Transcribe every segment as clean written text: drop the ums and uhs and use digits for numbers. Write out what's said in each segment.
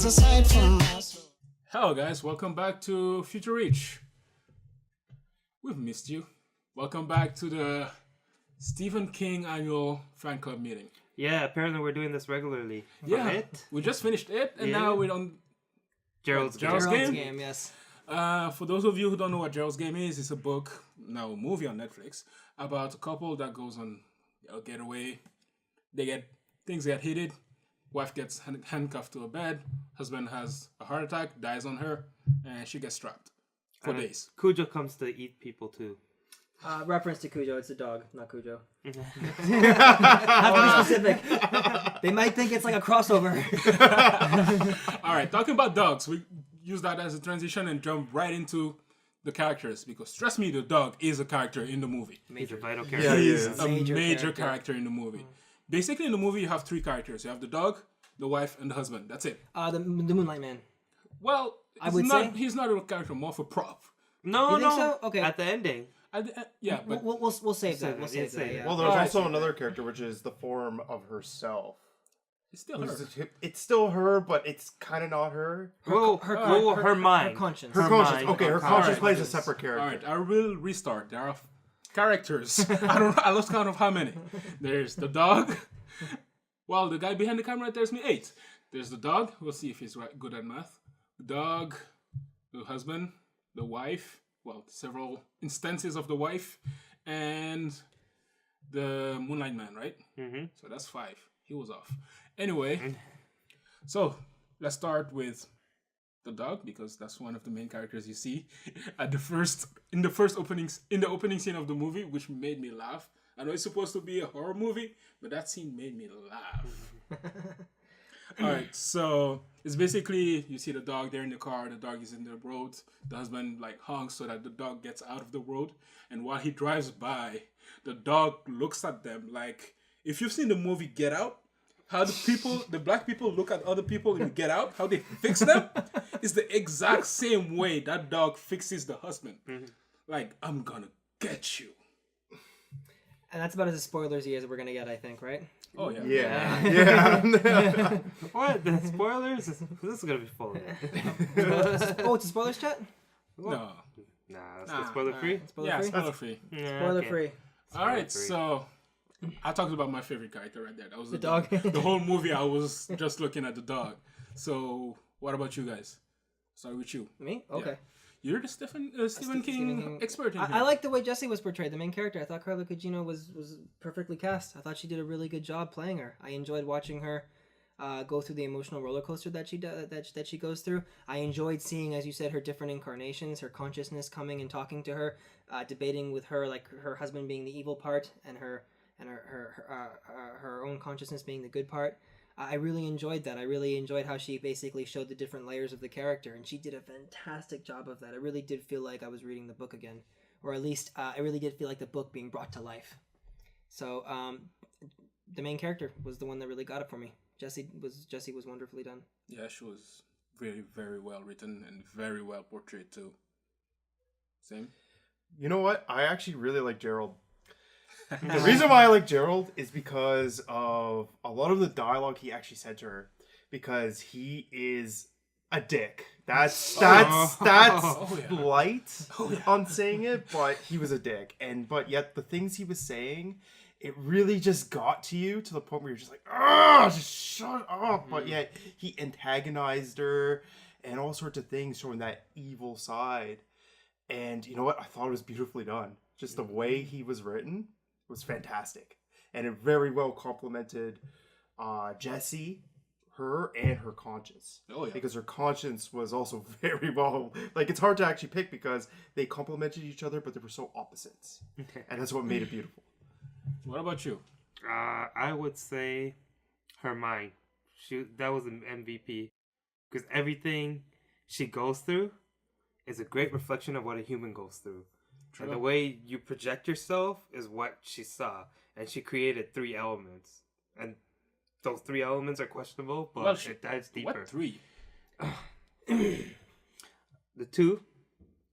was a sight from my soul. Hello guys, welcome back to Future Reach. We've missed you. Welcome back to the Stephen King annual fan club meeting. Yeah, apparently we're doing this regularly. Yeah, It? we just finished it, and now we're on Gerald's game. Yes. For those of you who don't know what Gerald's Game is, it's a book, now a movie on Netflix, about a couple that goes on a getaway. Things get heated. Wife gets handcuffed to a bed. Husband has a heart attack, dies on her, and she gets trapped for days. Cujo comes to eat people too. Reference to Cujo. It's a dog, not Cujo. Have to be specific. They might think it's like a crossover. All right, talking about dogs, we use that as a transition and jump right into the characters, because trust me, the dog is a character in the movie. He's a vital character. Yeah, he is a Major major character. character in the movie. Basically, in the movie, you have three characters. You have the dog, the wife, and the husband. That's it. The Moonlight Man. Well, he's not a character, more of a prop. No, You think so? Okay. At the ending. Yeah, but We'll save that. We'll Yeah, save that. Yeah. Well, there's Alright. also another character, which is the form of herself. it's still her. It's still her, but it's kind of not her. Her mind. Her conscience. Her conscience. Okay, her conscience Alright. plays a separate character. All right, I will restart. There are characters. I lost count of how many. There's the dog. Well, the guy behind the camera tells me 8. There's the dog. We'll see if he's good at math. The dog, the husband, the wife. Well, several instances of the wife, and the Moonlight Man, right? Mm-hmm. So that's 5. He was off. Anyway, so let's start with the dog, because that's one of the main characters you see in the opening scene of the movie, which made me laugh. I know it's supposed to be a horror movie, but that scene made me laugh. All right, so it's basically, you see the dog there in the car, the dog is in the road, the husband honks so that the dog gets out of the road, and while he drives by, the dog looks at them like, if you've seen the movie Get Out, how the black people look at other people in Get Out, how they fix them, is the exact same way that dog fixes the husband. Like, I'm gonna get you. And that's about as spoilersy as we're gonna get, I think, right? Oh, yeah. Yeah. What? The spoilers? This is gonna be full of it. Oh, it's a spoilers chat. No. Nah, it's spoiler free. Yeah, spoiler free. Spoiler free. All right, so I talked about my favorite character right there. That was the dog. The whole movie, I was just looking at the dog. So, what about you guys? Start with you. Me? Okay. You're the Stephen King expert in here. I like the way Jessie was portrayed, the main character. I thought Carla Gugino was perfectly cast. I thought she did a really good job playing her. I enjoyed watching her go through the emotional roller coaster that she goes through. I enjoyed seeing, as you said, her different incarnations, her consciousness coming and talking to her, debating with her, like her husband being the evil part and her own consciousness being the good part. I really enjoyed that. I really enjoyed how she basically showed the different layers of the character, and she did a fantastic job of that. I really did feel like I was reading the book again, or at least I really did feel like the book being brought to life. So the main character was the one that really got it for me. Jessie was wonderfully done. Yeah, she was very, very well written and very well portrayed too. Same? You know what? I actually really like Gerald. The reason why I like Gerald is because of a lot of the dialogue he actually said to her, because he is a dick. That's light on saying it, but he was a dick. But yet the things he was saying, it really just got to you to the point where you're just like, just shut up. But yet he antagonized her and all sorts of things, showing that evil side. And you know what? I thought it was beautifully done. Just the way he was written was fantastic, and it very well complemented Jessie, her, and her conscience. Oh yeah, because her conscience was also very well. Like, it's hard to actually pick because they complemented each other, but they were so opposites, and that's what made it beautiful. What about you? I would say her mind. That was an MVP, because everything she goes through is a great reflection of what a human goes through. True. And the way you project yourself is what she saw. And she created 3 elements. And those 3 elements are questionable, but it dives deeper. What 3? The 2,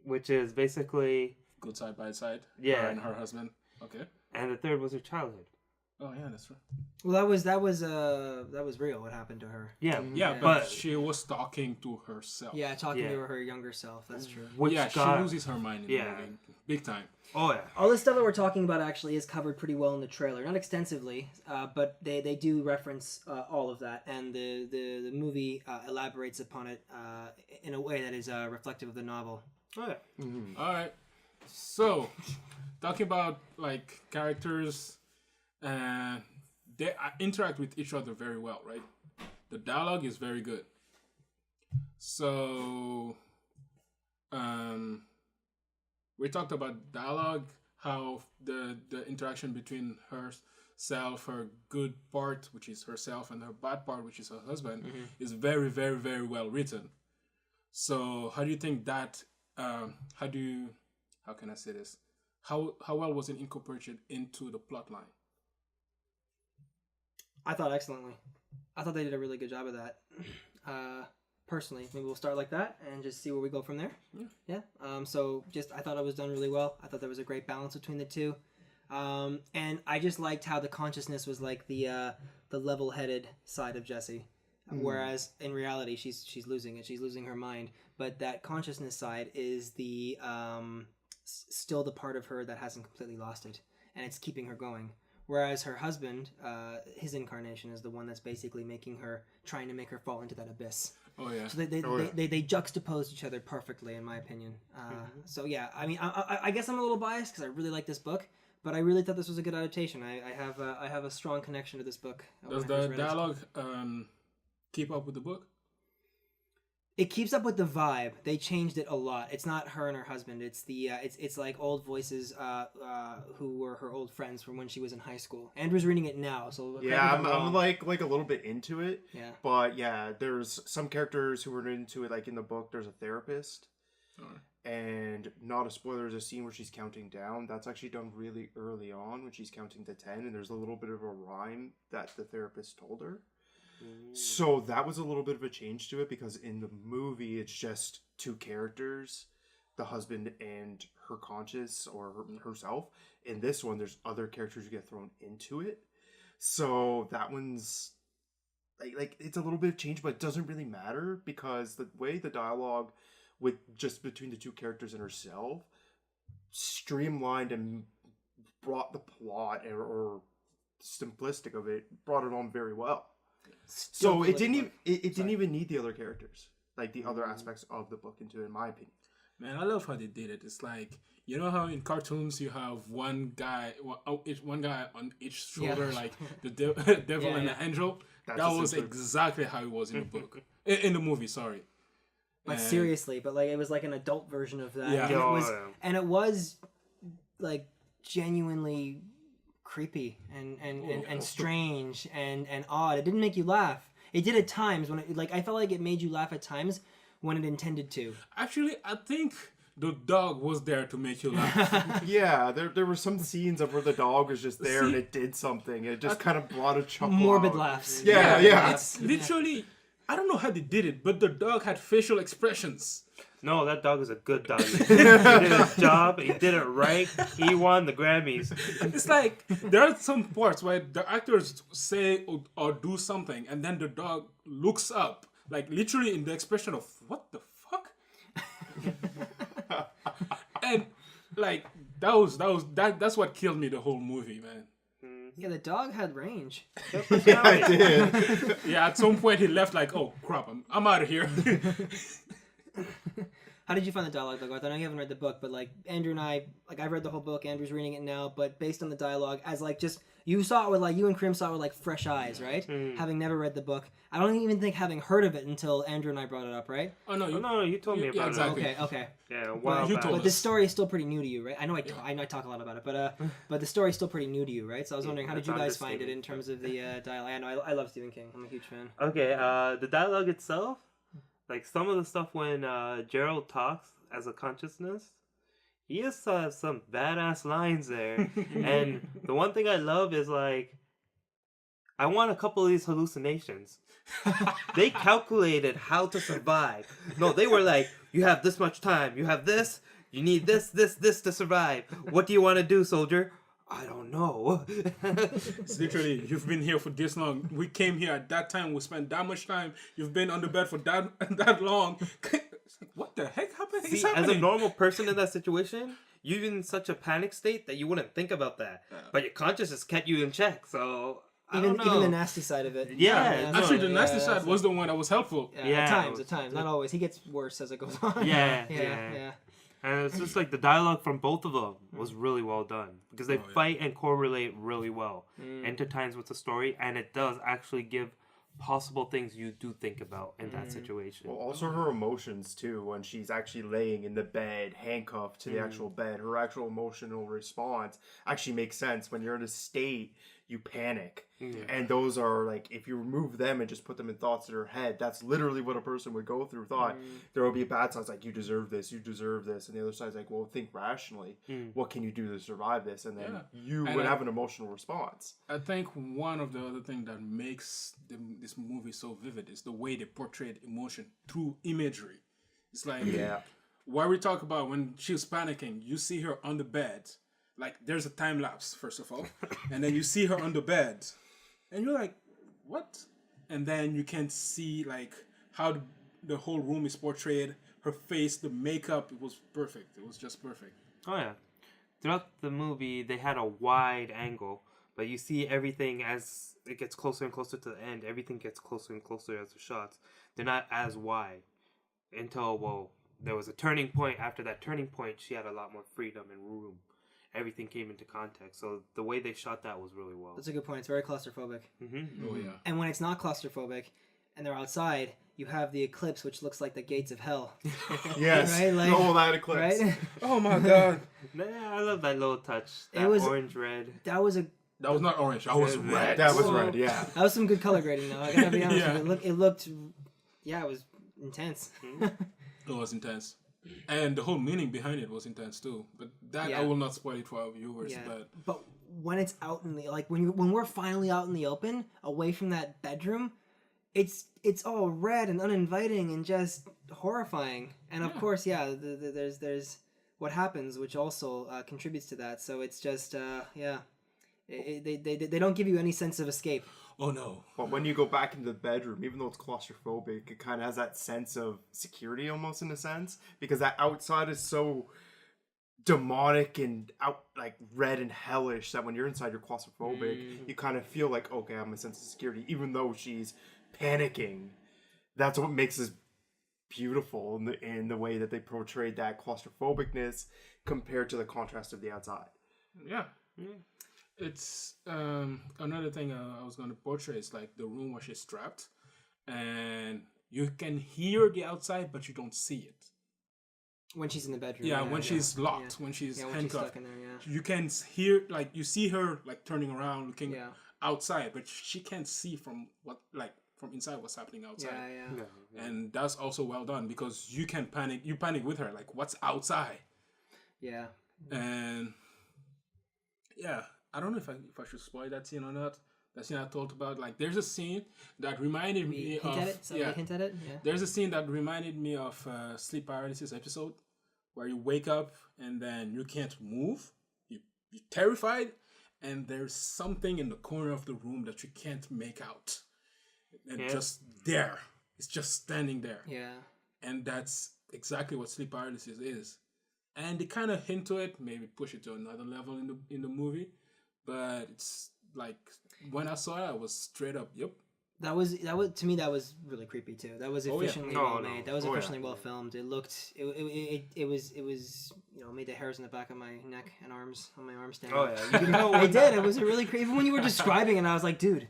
which is basically... Good side by side? Yeah. Her and her husband. Okay. And the 3rd was her childhood. Oh yeah, that's right. Well, that was real. What happened to her? Yeah, Yeah, Yeah. but But- she was talking to herself. Yeah, talking Yeah. to her younger self. That's true. which yeah, got, she loses her mind in Yeah. the movie, big time. Oh yeah. All this stuff that we're talking about actually is covered pretty well in the trailer. Not extensively, but they do reference all of that, and the movie elaborates upon it in a way that is reflective of the novel. Oh yeah. All right, so talking about like characters, they interact with each other very well, right? The dialogue is very good. So, we talked about dialogue, how the interaction between herself, her good part, which is herself, and her bad part, which is her husband, is very, very, very well written. So, how do you think that? How can I say this? How well was it incorporated into the plot line? I thought excellently. I thought they did a really good job of that. Personally, maybe we'll start like that and just see where we go from there. Yeah. So I thought it was done really well. I thought there was a great balance between the two. And I just liked how the consciousness was like the level-headed side of Jessie. Whereas in reality, she's losing it. She's losing her mind. But that consciousness side is the still the part of her that hasn't completely lost it, and it's keeping her going. Whereas her husband, his incarnation is the one that's basically trying to make her fall into that abyss. Oh yeah. So they juxtapose each other perfectly, in my opinion. So yeah, I mean, I guess I'm a little biased because I really like this book, but I really thought this was a good adaptation. I have a strong connection to this book. Does the dialogue keep up with the book? It keeps up with the vibe. They changed it a lot. It's not her and her husband. It's it's like old voices who were her old friends from when she was in high school. Andrew's reading it now, so Yeah, I'm like a little bit into it. Yeah. But yeah, there's some characters who are into it. Like in the book, there's a therapist. And not a spoiler, there's a scene where she's counting down. That's actually done really early on when she's counting to 10. And there's a little bit of a rhyme that the therapist told her. So that was a little bit of a change to it, because in the movie it's just two characters, the husband and her conscious or herself. In this one, there's other characters who get thrown into it. So that one's like it's a little bit of change, but it doesn't really matter, because the way the dialogue with just between the two characters and herself streamlined and brought the plot or simplistic of it, brought it on very well. So it didn't even need the other characters, like the other aspects of the book into it, in my opinion. Man, I love how they did it. It's like, you know how in cartoons you have one guy on each shoulder, like the devil and the angel? That's that a was simpler- exactly how it was in the book. In the movie, sorry. But And- seriously, but like it was like an adult version of that. Yeah. And it was like genuinely creepy and strange and odd. It didn't make you laugh. It did at times when it, like I felt like it made you laugh at times when it intended to. Actually, I think the dog was there to make you laugh. Yeah, there were some scenes of where the dog was just there and See? it did something. It just kind of brought a chuckle Morbid out. laughs. Yeah. It's literally, I don't know how they did it, but the dog had facial expressions. No, that dog is a good dog. He did his job. He did it right. He won the Grammys. It's like there are some parts where the actors say or do something, and then the dog looks up, like literally in the expression of "What the fuck?" And like that's what killed me the whole movie, man. Yeah, the dog had range. Yeah, I did. Yeah, at some point he left like, "Oh crap, I'm out of here." How did you find the dialogue, though, Garth? I know you haven't read the book, but like Andrew and I, like I've read the whole book. Andrew's reading it now, but based on the dialogue, as like just you saw it with like you and Krim saw it with like fresh eyes, right? Having never read the book, I don't even think having heard of it until Andrew and I brought it up, right? Oh no, No, you told me about exactly. Okay. it. Yeah, Well, you told But us. this story is still pretty new to you, right? I know I talk a lot about it, but the story is still pretty new to you, right? So I was wondering, how did you guys find it in terms of the dialogue? I know I love Stephen King. I'm a huge fan. Okay, the dialogue itself, like some of the stuff when Gerald talks as a consciousness, he has some badass lines there. And the one thing I love is like, I want a couple of these hallucinations. They calculated how to survive. No, they were like, you have this much time, you have this, you need this to survive. What do you want to do, soldier? I don't know. It's literally, you've been here for this long. We came here at that time. We spent that much time. You've been on the bed for that long. It's like, what the heck happened? See, as a normal person in that situation, you're in such a panic state that you wouldn't think about that. But your consciousness kept you in check, so I don't know. Even the nasty side of it. Yeah, Actually, the yeah, nasty that's side was the one that was helpful. Yeah, at times, not always. He gets worse as it goes on. Yeah. And it's just like the dialogue from both of them was really well done because they fight and correlate really well, intertwines with the story, and it does actually give possible things you do think about in that situation. Well, also her emotions too, when she's actually laying in the bed, handcuffed to the actual bed, her actual emotional response actually makes sense. When you're in a state, you panic. And those are like, if you remove them and just put them in thoughts in her head, that's literally what a person would go through. Thought there will be a bad side, it's like, you deserve this, and the other side's like, well, think rationally. What can you do to survive this? And then you would have an emotional response. I think one of the other things that makes this movie so vivid is the way they portrayed emotion through imagery. It's like, what we talk about when she was panicking, you see her on the bed, like there's a time lapse, first of all, and then you see her on the bed, and you're like, what? And then you can see like how the whole room is portrayed, her face, the makeup, it was perfect. It was just perfect. Oh yeah. Throughout the movie, they had a wide angle, but you see everything as it gets closer and closer to the end. Everything gets closer and closer as the shots. They're not as wide until, well, there was a turning point. After that turning point, she had a lot more freedom and room. Everything came into context. So the way they shot that was really well. That's a good point. It's very claustrophobic. Oh yeah. And when it's not claustrophobic and they're outside, you have the eclipse, which looks like the gates of hell. Yes. Right? Like, oh, that eclipse. Right? Oh my god. Nah, I love that little touch. That It was orange red. That was not orange. That was red. That was red, yeah. That was some good color grading, though. I gotta be honest Yeah. with you. It looked, it was intense. It was intense. And the whole meaning behind it was intense too. But that I will not spoil it for our viewers. But when it's out in the when we're finally out in the open, away from that bedroom, it's all red and uninviting and just horrifying. And of course, there's what happens, which also contributes to that. So it's just they don't give you any sense of escape. Oh no. But when you go back into the bedroom, even though it's claustrophobic, it kind of has that sense of security almost, in a sense, because that outside is so demonic and out like red and hellish that when you're inside, you're claustrophobic. You kind of feel like, okay, I have a sense of security, even though she's panicking. That's what makes this beautiful in the way that they portrayed that claustrophobicness compared to the contrast of the outside. Yeah. It's another thing I was going to portray is like the room where she's trapped, and you can hear the outside, but you don't see it. When she's in the bedroom. Yeah, when she's locked, when she's when handcuffed. she's stuck in there, You can hear, like, you see her like turning around, looking outside, but she can't see from inside what's happening outside. Yeah. And that's also well done because you can panic. You panic with her, like, what's outside? Yeah. And yeah. I don't know if I should spoil that scene or not. That scene I talked about. Like, there's a scene that reminded me of... Hint at it? Yeah. There's a scene that reminded me of sleep paralysis episode where you wake up and then you can't move. You're terrified. And there's something in the corner of the room that you can't make out. And just there. It's just standing there. Yeah. And that's exactly what sleep paralysis is. And they kind of hint to it, maybe push it to another level in the movie. But it's like when I saw it, I was straight up, yep. That was to me. That was really creepy too. That was efficiently well made. That was efficiently well filmed. It looked. It was made the hairs in the back of my neck and arms on my arms stand. Oh yeah, I did. It was really creepy. Even when you were describing it, I was like, dude,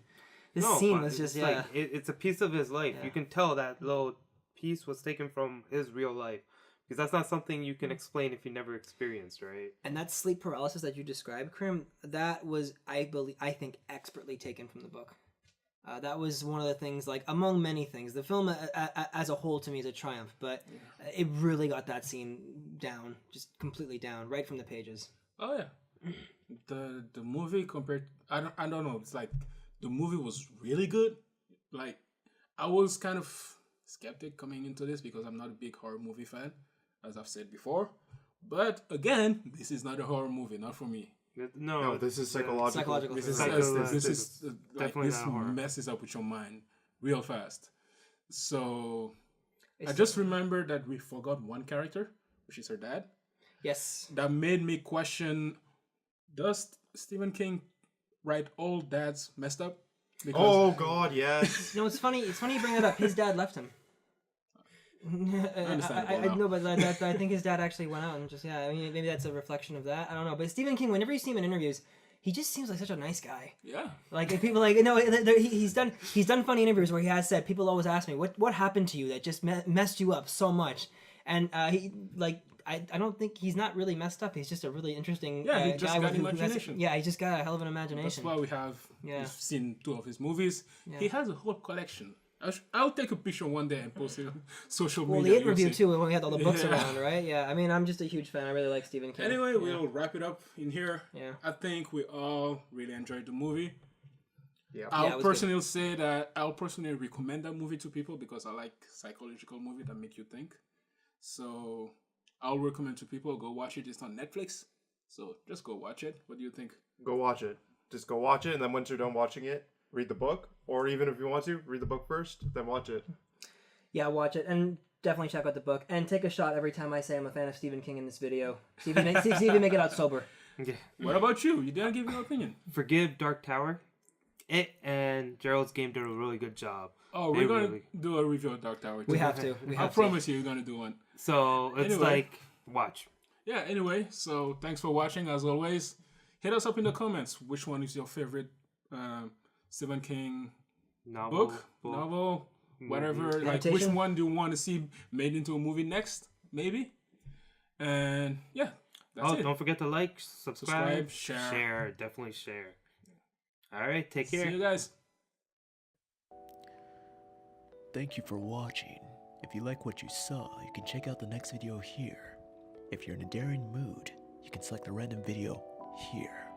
this scene was just like, it's a piece of his life. You can tell that little piece was taken from his real life. Because that's not something you can explain if you never experienced, right? And that sleep paralysis that you described, Krim, that was, I think, expertly taken from the book. That was one of the things, like, among many things. The film as a whole, to me, is a triumph. But it really got that scene down, just completely down, right from the pages. Oh, yeah. The movie compared... I don't know. It's like, the movie was really good. Like, I was kind of skeptic coming into this because I'm not a big horror movie fan, as I've said before. But again, this is not a horror movie, not for me. No, this is psychological. Psychological This is thriller. Definitely this not horror. messes up with your mind real fast. So I It's- just remembered that we forgot one character, which is her dad. Yes. That made me question: does Stephen King write all dads messed up? Oh God, yes. No, it's funny. It's funny you bring that up. His dad left him. Understandable now. No, but I think his dad actually went out and just I mean, maybe that's a reflection of that. I don't know. But Stephen King, whenever you see him in interviews, he just seems like such a nice guy. Yeah. Like if people he's done funny interviews where he has said people always ask me what happened to you that just messed you up so much, and I don't think he's not really messed up. He's just a really interesting He just guy got who has imagination. he's just got a hell of an imagination. That's why we have Yeah. we've seen 2 of his movies. Yeah. He has a whole collection. I'll take a picture one day and post it on social Well, media. the interview You'll see. too when we had all the books Yeah. around, right? Yeah, I mean, I'm just a huge fan. I really like Stephen King. Anyway, Yeah. we'll wrap it up in here. Yeah. I think we all really enjoyed the movie. Yeah. it I'll was personally say that I'll personally recommend that movie to people because I like psychological movies that make you think. So I'll recommend to people go watch it. It's on Netflix, so just go watch it. What do you think? Go watch it. Just go watch it, and then once you're done watching it, read the book. Or even if you want to, read the book first, then watch it. Yeah, watch it and definitely check out the book and take a shot every time I say I'm a fan of Stephen King in this video. See if you make it out sober. Yeah. What about you? You didn't give your opinion. Forgive Dark Tower. It and Gerald's game did a really good job. Oh, we're They gonna really- do a review of Dark Tower. We too. have to. I promise you, we're gonna do one. So it's Anyway. watch. Yeah, anyway, so thanks for watching as always. Hit us up in the comments. Which one is your favorite Stephen King book, novel, whatever? Like, which Adaptation? one do you want to see made into a movie next? Maybe. And yeah, that's it. Don't forget to like, subscribe, share. definitely share. All right, take care. See you guys. Thank you for watching. If you like what you saw, you can check out the next video here. If you're in a daring mood, you can select a random video here.